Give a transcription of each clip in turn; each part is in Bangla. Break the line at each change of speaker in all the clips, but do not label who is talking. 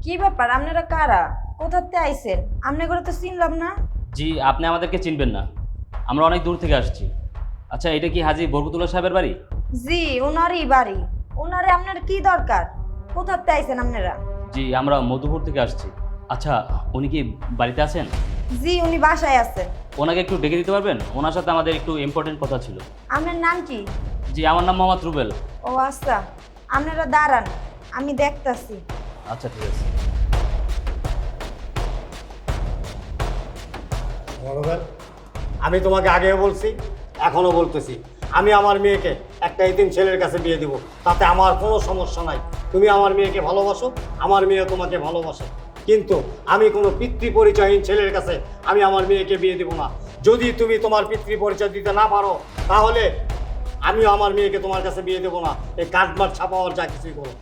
কি ব্যাপার? আপনারা কারা? কোথাতে আইছেন? আপনি করে তো চিনলাম না।
জি, আপনি আমাদেরকে চিনবেন না, আমরা অনেক দূর থেকে আসছি। আচ্ছা, এটা কি হাজী বরকতুল্লাহ সাহেবের বাড়ি?
জি, ওনারই বাড়ি। ওনারে আপনার কি দরকার? কোথাতে আইছেন আপনারা?
জি, আমরা মধুপুর থেকে আসছি। আচ্ছা, উনি কি বাড়িতে আছেন?
জি, উনি বাসায় আছেন।
ওনাকে একটু ডেকে দিতে পারবেন? ওনার সাথে আমাদের একটু ইম্পর্টেন্ট কথা ছিল।
আপনার নাম কি?
জি, আমার নাম মোহাম্মদ রুবেল।
ও আচ্ছা, আপনারা দাঁড়ান, আমি দেখতাছি।
আচ্ছা, ঠিক আছে।
রুবেল, আমি তোমাকে আগেও বলছি, এখনো বলতেছি, আমি আমার মেয়েকে একটা এতিম ছেলের কাছে বিয়ে দিব, তাতে আমার কোনো সমস্যা নাই। তুমি আমার মেয়েকে ভালোবাসো, আমার মেয়ে তোমাকে ভালোবাসে, কিন্তু আমি কোনো পিতৃ পরিচয়হীন ছেলের কাছে আমি আমার মেয়েকে বিয়ে দিব না। যদি তুমি তোমার পিতৃ পরিচয় দিতে না পারো, তাহলে আমিও আমার মেয়েকে তোমার কাছে বিয়ে দেবো না। এই কাঠমাট ছাপাওয়ার যা কিছুই করো।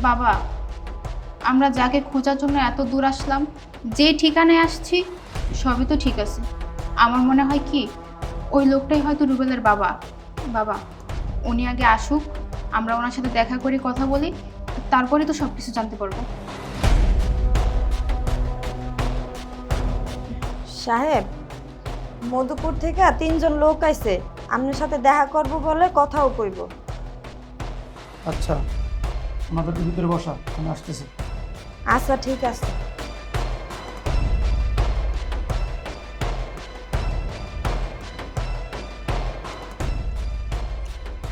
বাবা, আমরা যাকে খোঁজার জন্য এত দূর আসলাম, যে ঠিকানায় আসছি সবই তো ঠিক আছে। আমার মনে হয় কি ওই লোকটাই হয়তো রুবেলের বাবা। বাবা, উনি আগে আসুক, আমরা ওনার সাথে দেখা করে কথা বলি, তারপরে তো সব কিছু জানতে পারবো।
সাহেব, মধুপুর থেকে 3জন লোক আইছে আপনার সাথে দেখা করব বলে কথাও কইব।
আচ্ছা, আমাদের ভিতরে বসা, আমি আসতেছি।
আচ্ছা, ঠিক আছে।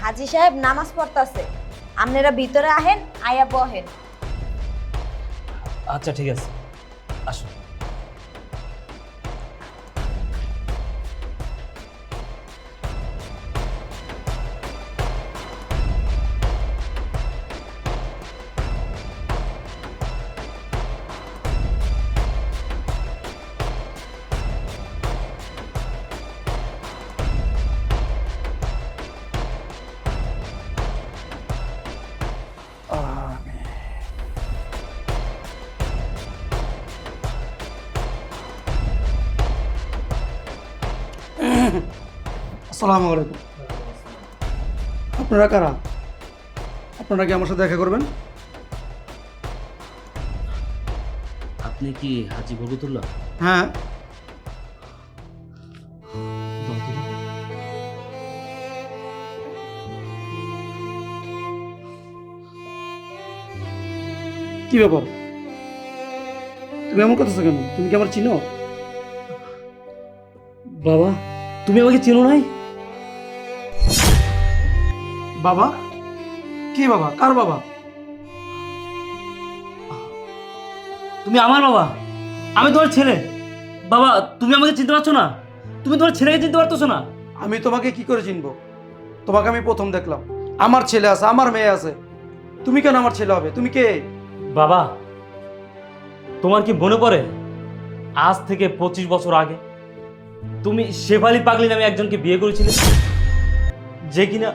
হাজি সাহেব নামাজ পড়তাছে, আপনারা ভিতরে আহেন, আয়া বহেন।
আচ্ছা, ঠিক আছে, আসুন।
আসসালামু আলাইকুম। আপনারা কারা? আপনারা কি আমার সাথে দেখা করবেন?
আপনি কি হাজী বরকতুল্লাহ?
হ্যাঁ। কি ব্যাপার? তুমি এমন করতেছো কেন? তুমি কি আমার চিনো?
বাবা, তুমি আমাকে চেনো নাই?
বাবা? কি বাবা? কার বাবা?
তুমি আমার বাবা, আমি তোমার ছেলে। বাবা, তুমি আমাকে চিনতে পারছো না? তুমি তোমার ছেলেকে চিনতে পারতেছো না?
আমি তোমাকে কি করে চিনবো? তোমাকে আমি প্রথম দেখলাম। আমার ছেলে আছে, আমার মেয়ে আছে, তুমি কেন আমার ছেলে হবে? তুমি কে?
বাবা, তোমার কি মনে পড়ে আজ থেকে 25 বছর আগে তুমি শেফালি পাগলি নামে একজনকে বিয়ে করেছিলে, যে কিনা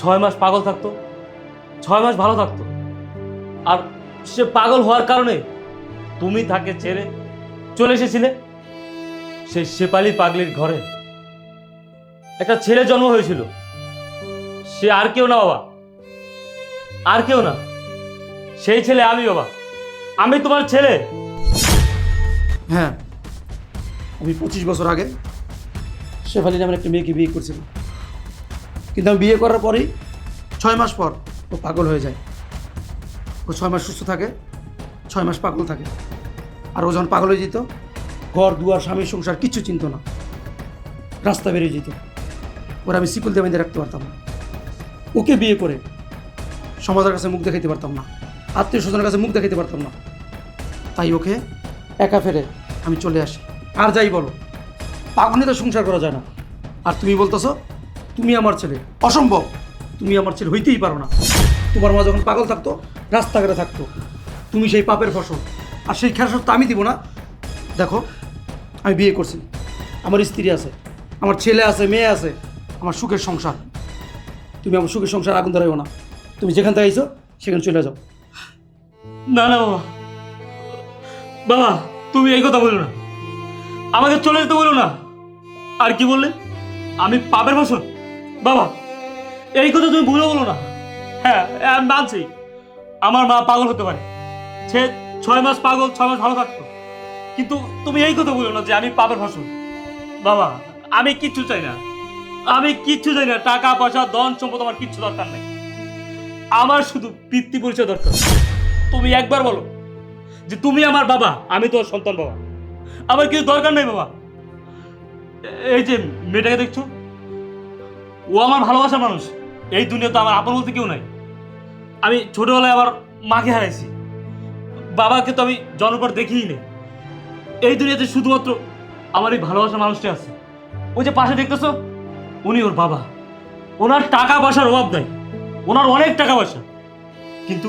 6 মাস পাগল থাকতো, 6 মাস ভালো থাকতো, আর সে পাগল হওয়ার কারণে তুমি তাকে ছেড়ে চলে এসেছিলে। সেই শেফালি পাগলির ঘরে একটা ছেলে জন্ম হয়েছিল। সে আর কেউ না বাবা, আর কেউ না, সেই ছেলে আমি। বাবা, আমি তোমার ছেলে।
হ্যাঁ, আমি 25 বছর আগে শেফালি নামের একটা মেয়েকে বিয়ে করছিলাম, কিন্তু আমি বিয়ে করার পরেই 6 মাস পর ও পাগল হয়ে যায়। ও 6 মাস সুস্থ থাকে, 6 মাস পাগল থাকে। আর ও যখন পাগল হয়ে যেত, ঘর দুয়ার স্বামীর সংসার কিচ্ছু চিনতো না, রাস্তা বেরিয়ে যেত। ওরা আমি শিকল দিয়ে বেঁধে রাখতে পারতাম না। ওকে বিয়ে করে সমাজের কাছে মুখ দেখাইতে পারতাম না, আত্মীয় স্বজনের কাছে মুখ দেখাইতে পারতাম না। তাই ওকে একা ফেলে আমি চলে আসি। আর যাই বলো, পাগলে তো সংসার করা যায় না। আর তুমি বলতেছো তুমি আমার ছেলে? অসম্ভব, তুমি আমার ছেলে হইতেই পারো না। তোমার মা যখন পাগল থাকতো, রাস্তাঘাটে থাকতো, তুমি সেই পাপের ফসল। আর সেই খেসারত তো আমি দিব না। দেখো, আমি বিয়ে করছি, আমার স্ত্রী আছে, আমার ছেলে আছে, মেয়ে আছে, আমার সুখের সংসার। তুমি আমার সুখের সংসার আগুন ধরাইও না। তুমি যেখান থেকে আইছো সেখানে চলে যাও।
না না বাবা, বাবা তুমি এই কথা বলো না, আমাকে চলে যেতে বলো না। আর কি বললে? আমি পাপের ফসল? বাবা, এই কথা তুমি ভুলে বলো না। হ্যাঁ, আমি মানছি আমার মা পাগল হতে পারে, সে 6 মাস পাগল, 6 মাস ভালো থাকতো। কিন্তু তুমি এই কথা বলো না যে আমি পাপের ফসল। বাবা আমি কিচ্ছু চাই না, আমি কিচ্ছু চাই না, টাকা পয়সা ধন সম্পদ আমার কিচ্ছু দরকার নেই। আমার শুধু পিতৃ পরিচয় দরকার। তুমি একবার বলো যে তুমি আমার বাবা, আমি তোর সন্তান বাবা। আমার কিছু দরকার নেই বাবা। এই যে মেয়েটাকে দেখছো, ও আমার ভালোবাসার মানুষ। এই দুনিয়াতে আমার আপন বলতে কেউ নাই। আমি ছোটবেলায় আমার মাকে হারাইছি, বাবাকে তো আমি জন্মের পর দেখিই নেই। এই দুনিয়াতে শুধুমাত্র আমার এই ভালোবাসার মানুষটি আছে। ওই যে পাশে দেখতেছো, উনি ওর বাবা। ওনার টাকা পয়সার অভাব নাই, ওনার অনেক টাকা পয়সা, কিন্তু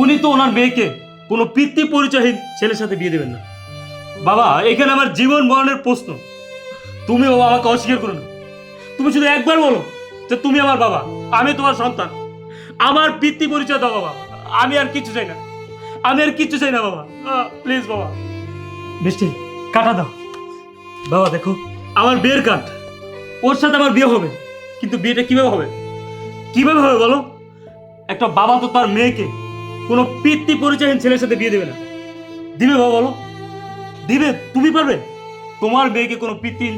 উনি তো ওনার মেয়েকে কোনো পিতৃ পরিচয়হীন ছেলের সাথে বিয়ে দেবেন না। বাবা এখানে আমার জীবন মরণের প্রশ্ন। তুমি বাবা আমাকে অস্বীকার করো না। তুমি শুধু একবার বলো যে তুমি আমার বাবা, আমি তোমার সন্তান। আমার পিতৃ পরিচয় দাও বাবা। আমি আর কিচ্ছু চাই না, আমি আর কিচ্ছু চাই না বাবা। প্লিজ বাবা। বৃষ্টি কাটা দাও বাবা। দেখো আমার বিয়ের কাঠ, ওর সাথে আমার বিয়ে হবে, কিন্তু বিয়েটা কিভাবে হবে, কিভাবে হবে বলো? একটা বাবা তো তার মেয়েকে কোনো পিতৃ পরিচয়হীন ছেলের সাথে বিয়ে দেবে না। দিবে বাবা বলো, দিবে? তুমি পারবে তোমার মেয়েকে কোনো পিতৃ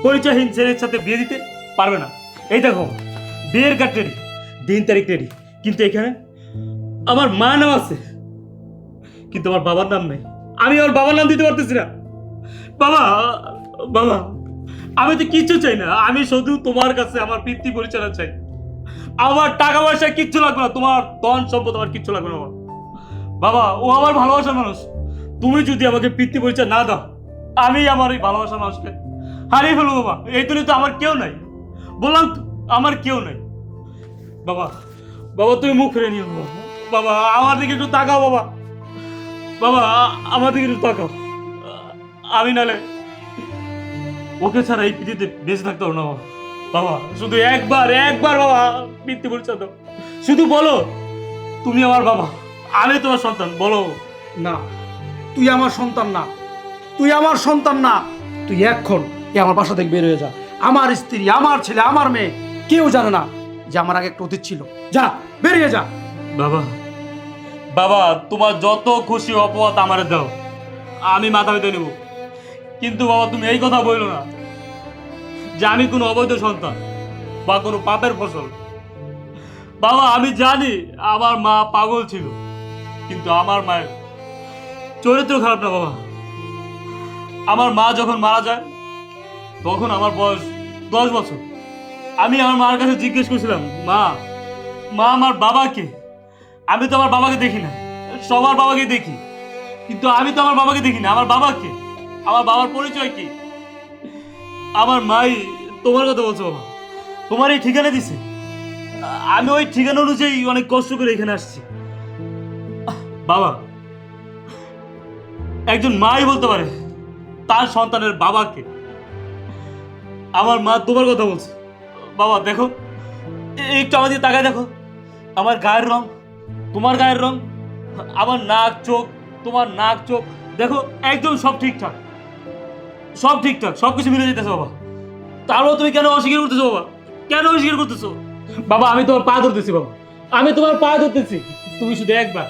পরিচয়হীন ছেলের সাথে বিয়ে দিতে? পারবে না। এই দেখো বিয়ের কার্ড রেডি, দিন তারিখ রেডি, কিন্তু এখানে আমার মা নাম আছে, কিন্তু আমার বাবার নাম নেই। আমি আমার বাবার নাম দিতে পারতেছি না। বাবা বাবা আমি তো কিচ্ছু চাই না, আমি শুধু তোমার কাছে আমার পিতৃ পরিচয় চাই। আমার টাকা পয়সা কিচ্ছু লাগবে না, তোমার ধন সম্পদ আমার কিচ্ছু লাগবে না বাবা। বাবা ও আমার ভালোবাসার মানুষ। তুমি যদি আমাকে পিতৃ পরিচয় না দাও, আমি আমার এই ভালোবাসার মানুষকে হারিয়ে ফেলবো বাবা। এই দুনিয়াতে আমার কেউ নাই, বললাম তো আমার কেউ নাই। বাবা বাবা তুমি মুখ ফিরে নিও বাবা। বাবা আমার দিকে একটু তাকাও বাবা। বাবা আমার দিকে একটু তাকাও। আমি নালে ওকে ছাড়া এই পৃথিবীতে বেঁচে থাকতে পারবো না বাবা। বাবা শুধু একবার একবার বাবা পিতৃ পরিচয় দাও। শুধু বলো তুমি আমার বাবা, আমি তোমার সন্তান। বলো।
না, তুই আমার সন্তান না, তুই আমার সন্তান না। তুই এখন আমার বাসা থেকে বের হয়ে যা। আমার স্ত্রী, আমার ছেলে, আমার মেয়ে কেউ জানে না যে আমার আগে একটা অতীত ছিল। যা, বেরিয়ে যা।
বাবা বাবা তোমার যত খুশি অপবাদ আমারে দাও, আমি মাথা পেতে নেব, কিন্তু বাবা তুমি এই কথা বললো না যে আমি কোনো অবৈধ সন্তান বা কোনো পাপের ফসল। বাবা আমি জানি আমার মা পাগল ছিল, কিন্তু আমার মায়ের চরিত্র খারাপ না বাবা। আমার মা যখন মারা যায় তখন আমার বয়স 10 বছর। আমি আমার মার কাছে জিজ্ঞেস করছিলাম, মা মা আমার বাবাকে? আমি তো আমার বাবাকে দেখি না, সবার বাবাকে দেখি, কিন্তু আমি তো আমার বাবাকে দেখি না। আমার বাবাকে, আমার বাবার পরিচয় কি? আমার মাই তোমার কথা বলছো বাবা, তোমার এই ঠিকানা দিছে। আমি ওই ঠিকানা অনুযায়ী অনেক কষ্ট করে এখানে আসছি বাবা। একজন মাই বলতে পারে তার সন্তানের বাবাকে। আমার মা তোমার কথা বলছে বাবা। দেখো একটু আমার দিকে তাকায় দেখো, আমার গায়ের রং তোমার গায়ের রং, আমার নাক চোখ তোমার নাক চোখ, দেখো একদম সব ঠিকঠাক, সব ঠিকঠাক, সব কিছু মিলে যেতেছে বাবা। তারপর তুমি কেন অস্বীকার করতেছো বাবা? কেন অস্বীকার করতেছো বাবা? আমি তোমার পা ধরতেছি বাবা, আমি তোমার পা ধরতেছি। তুমি শুধু একবার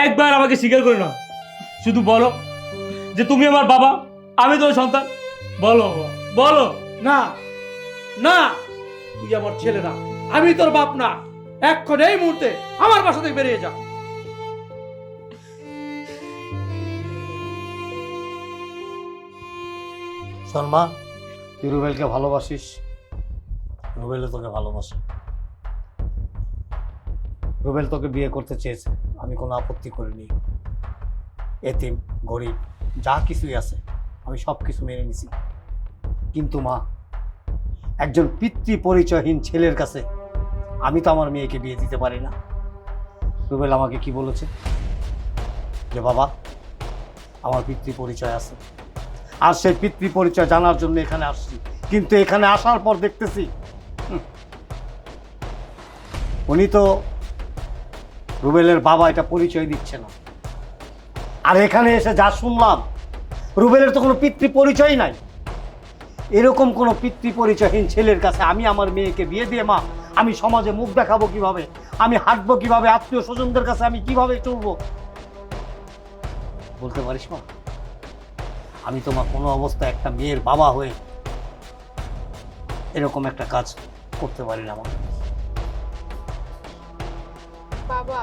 একবার আমাকে স্বীকার করে নাও। শুধু বলো যে তুমি আমার বাবা, আমি তোমার সন্তান। বলো বাবা, বলো।
না না, তুই আমার ছেলে না, আমি তোর বাপ না। এখন এই মুহূর্তে আমার বাসা থেকে বেরিয়ে যা।
শর্মা, তুই রুবেলকে ভালোবাসিস, রুবেলও তোকে ভালোবাসে। রুবেল তোকে বিয়ে করতে চেয়েছে, আমি কোনো আপত্তি করিনি। এতিম গরিব যা কিছুই আছে আমি সব কিছু মেনে নিছি, কিন্তু মা একজন পিতৃ পরিচয়হীন ছেলের কাছে আমি তো আমার মেয়েকে বিয়ে দিতে পারি না। রুবেল আমাকে কি বলেছে যে বাবা আমার পিতৃ পরিচয় আছে, আর সেই পিতৃ পরিচয় জানার জন্য এখানে আসছি, কিন্তু এখানে আসার পর দেখতেছি উনি তো রুবেলের বাবা এটা পরিচয় দিচ্ছে না। আর এখানে এসে যা শুনলাম রুবেলের তো কোনো পিতৃ পরিচয় নাই। এরকম কোনো পিতৃ পরিচয়হীন ছেলের কাছে আমি আমার মেয়েকে বিয়ে দিয়ে মা আমি সমাজে মুখ দেখাবো কিভাবে, আমি হাঁটবো কিভাবে, আত্মীয় স্বজনদের কাছে আমি কিভাবে চলবো? বলতে পারিস মা? আমি তোমার কোনো অবস্থায় একটা মেয়ের বাবা হয়ে এরকম একটা কাজ করতে পারি না মা।
বাবা,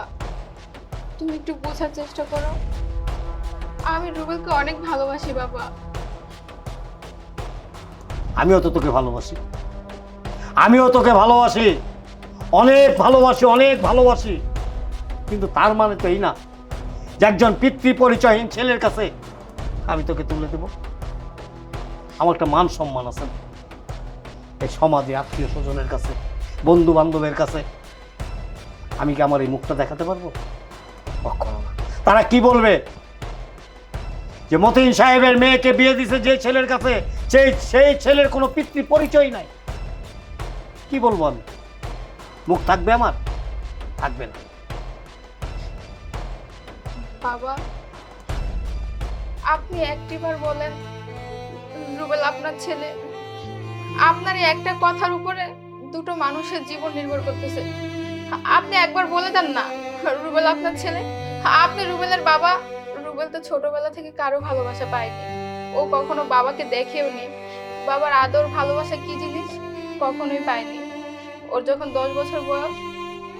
তুমি একটু বোঝার চেষ্টা করো। আমি রুবেলকে অনেক ভালোবাসি বাবা।
আমিও তো তোকে ভালোবাসি, আমিও তোকে ভালোবাসি, অনেক ভালোবাসি, অনেক ভালোবাসি। কিন্তু তার মানে তো এই না যে একজন পিতৃ পরিচয়হীন ছেলের কাছে আমি তোকে তুলে দেব। আমার একটা মান সম্মান আছে এই সমাজে, আত্মীয় স্বজনের কাছে, বন্ধু বান্ধবের কাছে। আমি কি আমার এই মুখটা দেখাতে পারবো? কখনো না। তারা কি বলবে যে মতিন সাহেবের মেয়েকে বিয়ে দিছে যে ছেলের কাছে, সেই ছেলের কোনো পিতৃ পরিচয় নাই। কি বলবো আমি? মুখ থাকবে আমার? থাকবে না।
বাবা, আপনি একটিবার বলেন রুবেল আপনার ছেলে। আপনার এই একটা কথার উপরে দুটো মানুষের জীবন নির্ভর করতেছে। আপনি একবার বলে দেন না রুবেল আপনার ছেলে। আপনি রুবেলের বাবা। রুবেল তো ছোটবেলা থেকে কারো ভালোবাসা পায়নি। ও কখনো বাবাকে দেখেও নি। বাবার আদর ভালোবাসা কি জিনিস কখনোই পায়নি। ওর যখন 10 বছর বয়স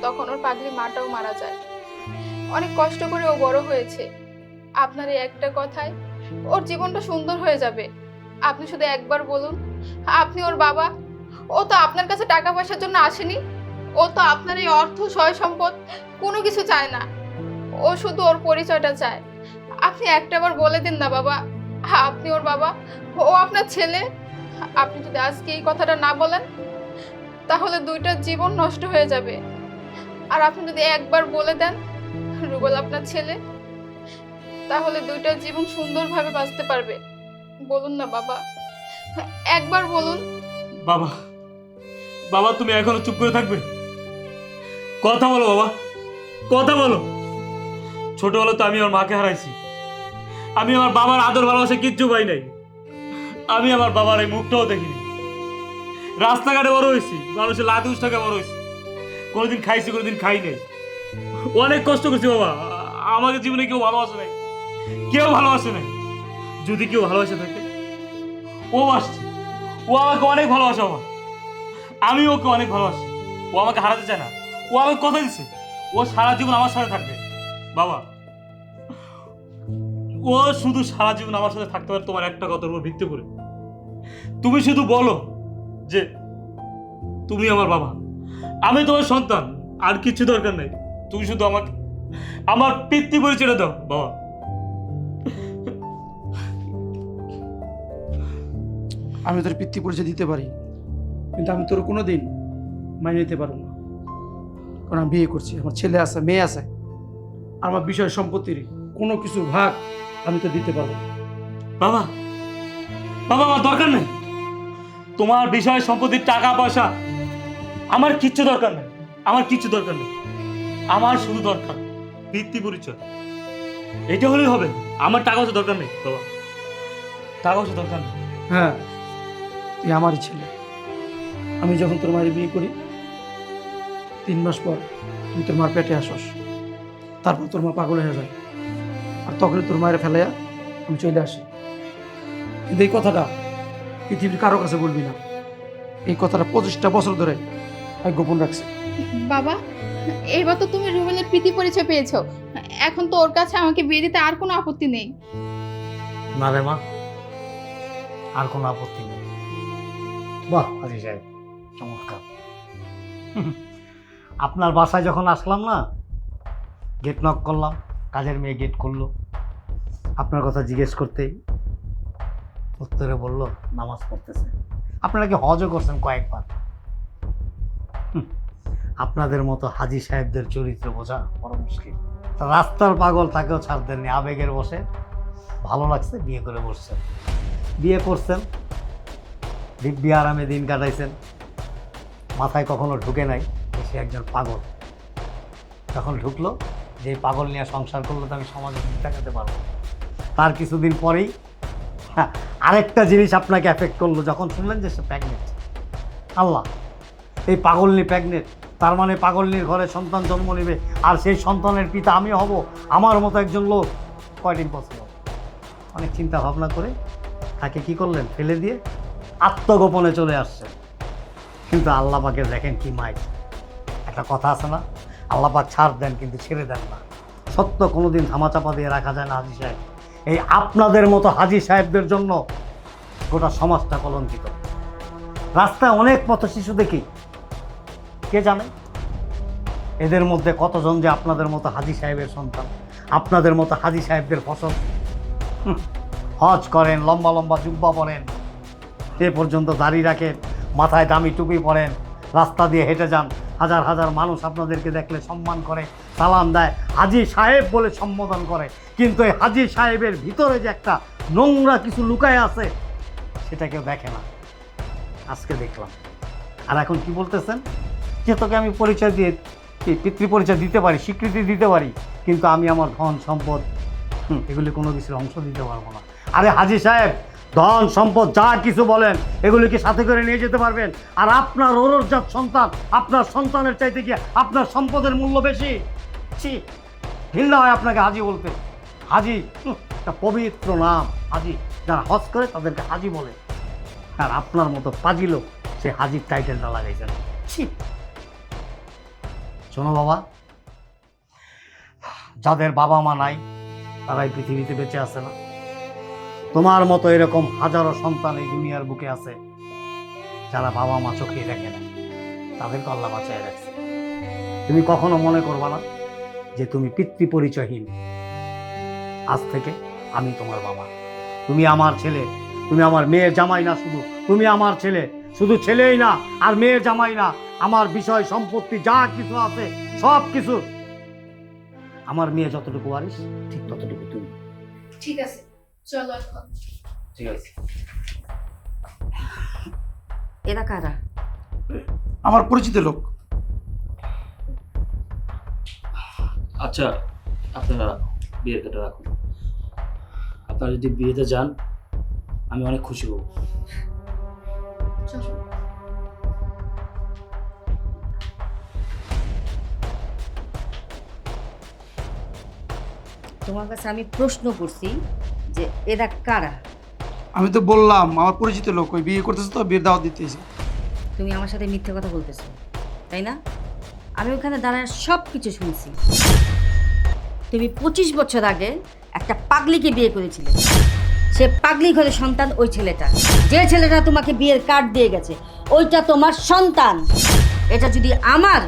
তখন ওর পাগলি মাটাও মারা যায়। অনেক কষ্ট করে ও বড় হয়েছে। আপনার এই একটা কথায় ওর জীবনটা সুন্দর হয়ে যাবে। আপনি শুধু একবার বলুন আপনি ওর বাবা। ও তো আপনার কাছে টাকা পয়সার জন্য আসেনি। ও তো আপনার এই অর্থ সয় সম্পদ কোনো কিছু চায় না। ও শুধু ওর পরিচয়টা চায়। আপনি একটাবার বলে দিন না বাবা আপনি ওর বাবা, ও আপনার ছেলে। আপনি যদি আজকে এই কথাটা না বলেন তাহলে দুইটা জীবন নষ্ট হয়ে যাবে। আর আপনি যদি একবার বলে দেন রুবেল আপনার ছেলে, তাহলে দুইটা জীবন সুন্দরভাবে বাঁচতে পারবে। বলুন না বাবা, একবার বলুন।
বাবা, বাবা তুমি এখনো চুপ করে থাকবে? কথা বলো বাবা, কথা বলো। ছোটবেলা তো আমি আমার মাকে হারাইছি। আমি আমার বাবার আদর ভালোবাসা কিচ্ছু পাই নাই। আমি আমার বাবার এই মুখটাও দেখিনি। রাস্তাঘাটে বড় হয়েছি, মানুষের লাত উষ্টাকে বড় হয়েছি। কোনোদিন খাইছি, কোনোদিন খাই নাই। অনেক কষ্ট করছি বাবা। আমাকে জীবনে কেউ ভালোবাসে নাই, কেউ ভালোবাসে নাই। যদি কেউ ভালোবাসে থাকে ও আসছে। ও আমাকে অনেক ভালোবাসে বাবা। আমি ওকে অনেক ভালোবাসি। ও আমাকে হারাতে চায় না। ও আমাকে কথা দিচ্ছে ও সারা জীবন আমার সাথে থাকবে বাবা। ও শুধু সারা জীবন আমার সাথে থাকতে পারে তোমার একটা কথার উপর ভিত্তি করে। তুমি শুধু বলো যে তুমি আমার বাবা, আমি তোমার সন্তান, আর কিছু দরকার নেই। তুমি শুধু আমাকে আমার পিতৃ পরিচয়টা দাও বাবা।
আমি তোর পিতৃ পরিচয় দিতে পারি, কিন্তু আমি তোর কোনো দিন মানিয়ে নিতে পারবো না। কারণ আমি বিয়ে করছি, আমার ছেলে আছে, মেয়ে আছে। আর আমার বিষয় সম্পত্তির কোনো কিছু ভাগ আমি তো দিতে পারবো না।
বাবা, বাবা আমার দরকার নেই তোমার বিষয় সম্পত্তির টাকা পয়সা। আমার কিচ্ছু দরকার নেই, আমার কিচ্ছু দরকার নেই। আমার শুধু দরকার পিতৃ পরিচয়। এটা হলেই হবে। আমার টাকা পয়সা দরকার নেই বাবা, টাকা পয়সা দরকার নেই।
হ্যাঁ, তুই আমারই ছেলে। আমি যখন তোর মায়ের বিয়ে করি 3 মাস পর তুই তোর মার পেটে আসস। তারপর তোর মা পাগল হয়ে যায়, আর তখনই তোর মায়ের ফেলাইয়া আমি চলে আসি। কিন্তু এই কথাটা পৃথিবীর কারো কাছে বলবি না। এই কথাটা 25টা বছর ধরে আমি গোপন রাখছি।
বাবা, এবার তো তুমি রুবেলের প্রীতি পরিচয় পেয়েছো। এখন তো ওর কাছে আমাকে বিয়ে দিতে আর কোনো আপত্তি নেই।
না রে মা, আর কোনো আপত্তি নেই। বাহ হাজি সাহেব, চমৎকার। আপনার বাসায় যখন আসলাম না, গেট নক করলাম, কাজের মেয়ে গেট করলো। আপনার কথা জিজ্ঞেস করতেই উত্তরে বলল নামাজ পড়তেছে। আপনারা কি হজও করছেন কয়েকবার? আপনাদের মতো হাজি সাহেবদের চরিত্র বোঝা বড় মুশকিল। রাস্তার পাগল তাকেও ছাড় দেননি, আবেগের বসে ভালো লাগছে বিয়ে করে বসছেন, বিয়ে করছেন, দিব্যি আরামে দিন কাটাইছেন। মাথায় কখনো ঢুকে নাই সে একজন পাগল। তখন ঢুকলো যে পাগল নিয়ে সংসার করলো তো আমি সমাজে দেখাতে পারবো। তার কিছুদিন পরেই আরেকটা জিনিস আপনাকে অ্যাফেক্ট করলো, যখন শুনলেন যে সে প্রেগনেন্ট। আল্লাহ, এই পাগলনি প্রেগনেন্ট, তার মানে পাগলনির ঘরে সন্তান জন্ম নেবে, আর সেই সন্তানের পিতা আমি হব। আমার মতো একজন লোক কয়দিন পসিবল? অনেক চিন্তা ভাবনা করে তাকে কি করলেন, ফেলে দিয়ে আত্মগোপনে চলে আসছেন। কিন্তু আল্লাহ পাকে দেখেন কি মাইক, একটা কথা আছে না, আল্লাহ পাক ছাড় দেন কিন্তু ছেড়ে দেন না। সত্য কোনোদিন ধামাচাপা দিয়ে রাখা যায় না হাজি সাহেব। এই আপনাদের মতো হাজি সাহেবদের জন্য গোটা সমাজটা কলঙ্কিত। রাস্তায় অনেক পথ শিশু দেখি, কে জানে এদের মধ্যে কতজন যে আপনাদের মতো হাজি সাহেবের সন্তান, আপনাদের মতো হাজি সাহেবদের ফসল। হজ করেন, লম্বা লম্বা জুব্বা পরেন, এ পর্যন্ত দাড়ি রাখেন, মাথায় দামি টুপি পরেন, রাস্তা দিয়ে হেঁটে যান, হাজার হাজার মানুষ আপনাদেরকে দেখলে সম্মান করে, সালাম দেয়, হাজি সাহেব বলে সম্বোধন করে। কিন্তু এই হাজি সাহেবের ভিতরে যে একটা নোংরা কিছু লুকায় আছে সেটা কেউ দেখে না। আজকে দেখলাম। আর এখন কি বলতেছেন যে তোকে আমি পরিচয় দিয়ে পিতৃ পরিচয় দিতে পারি, স্বীকৃতি দিতে পারি, কিন্তু আমি আমার ধন সম্পদ এগুলি কোনো কিছুর অংশ দিতে পারবো না। আরে হাজি সাহেব, ধন সম্পদ যা কিছু বলেন এগুলিকে সাথে করে নিয়ে যেতে পারবেন, আর আপনার ওরজাত সন্তান, আপনার সন্তানের চাইতে কি আপনার সম্পদের মূল্য বেশি? ছি, ঘৃণা হয় আপনাকে হাজি বলতে। হাজি একটা পবিত্র নাম, হাজি। যারা হজ করে তাদেরকে হাজি বলে, আর আপনার মতো পাজি লোক সে হাজির টাইটেলটা লাগাইছেন। ছি। শোনো বাবা, যাদের বাবা মা নাই তারাই পৃথিবীতে বেঁচে আছে না। তোমার মতো এরকম হাজারো সন্তান এই দুনিয়ার বুকে আছে যারা বাবা মা চোখে দেখে না, তাদেরকে আল্লাহ বাঁচায় রাখছে। তুমি কখনো মনে করবা না যে তুমি পিতৃ পরিচয়হীন। আজ থেকে আমি তোমার বাবা, তুমি আমার ছেলে, তুমি আমার মেয়ের জামাই না, শুধু তুমি আমার ছেলে, শুধু ছেলেই না আর মেয়ের জামাই না, আমার বিষয় সম্পত্তি যা কিছু আছে সব কিছু আমার মেয়ে যতটুকু ওয়ারিস ঠিক ততটুকু তুমি।
ঠিক আছে, চলো এখন।
ঠিক আছে।
এরা কারা?
আমার পরিচিত লোক।
আচ্ছা, আপনারা বিয়ের কেটে রাখুন। আপনারা যদি বিয়েতে যান আমি অনেক খুশি হব।
চলো।
তোমার কাছে আমি প্রশ্ন করছি যে এরা কারা?
আমি তো বললাম আমার পরিচিত লোক, ওই বিয়ে করতেছে তো, বিয়ের দাওয়াত দিতেছে।
তুমি আমার সাথে মিথ্যে কথা বলতেছো, তাই না? আমি ওখানে দাঁড়ায় সব কিছু শুনছি। তুমি 25 বছর আগে একটা পাগলিকে বিয়ে করেছিলে। সে পাগলি ঘরে সন্তান ওই ছেলেটা, যে ছেলেটা তোমাকে বিয়ের কার্ড দিয়ে গেছে ওইটা তোমার সন্তান। এটা যদি আমার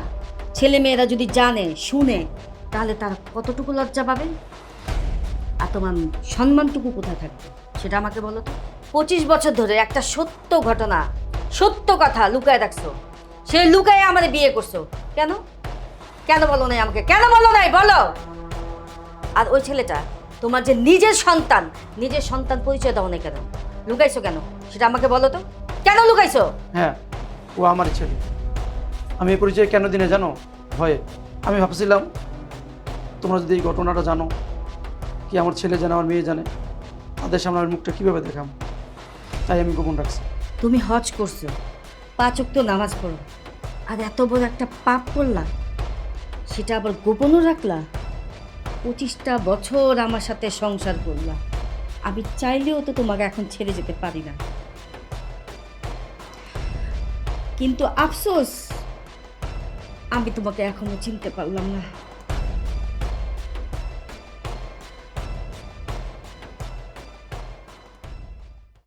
ছেলে মেয়েরা যদি জানে শুনে তাহলে তারা কতটুকু লজ্জা পাবে, আর তোমার সম্মানটুকু কোথায় থাকবে সেটা আমাকে বলো তো। 25 বছর ধরে একটা সত্য ঘটনা, সত্য কথা লুকায় রাখছো, সে লুকায় আমাদের বিয়ে করছো। কেন কেন বলো নাই আমাকে? কেন বলো নাই বলো? আর ওই ছেলেটা তোমার যে নিজের সন্তান, নিজের সন্তান পরিচয় দাও না কেন? লুকাইছো কেন সেটা আমাকে বলো তো। কেন লুকাইছো?
হ্যাঁ, ও আমার ছেলে। আমি এই পরিচয় কেন দিনে জানো? ভয়ে। আমি ভাবছিলাম তোমরা যদি এই ঘটনাটা জানো, কি আমার ছেলে জানে, আমার মেয়ে জানে, তাদের সামনে আমার মুখটা কীভাবে দেখাম, তাই আমি গোপন রাখছি।
তুমি হজ করছো, 5 ওয়াক্ত নামাজ পড়ো, আর এত বড় একটা পাপ করলা, সেটা আবার গোপনও রাখলা। 25টা বছর আমার সাথে সংসার করলা, আমি চাইলেও তো তোমাকে এখন ছেড়ে যেতে পারি না। কিন্তু আফসোস, আমি তোমাকে এখনো চিনতে পারলাম না।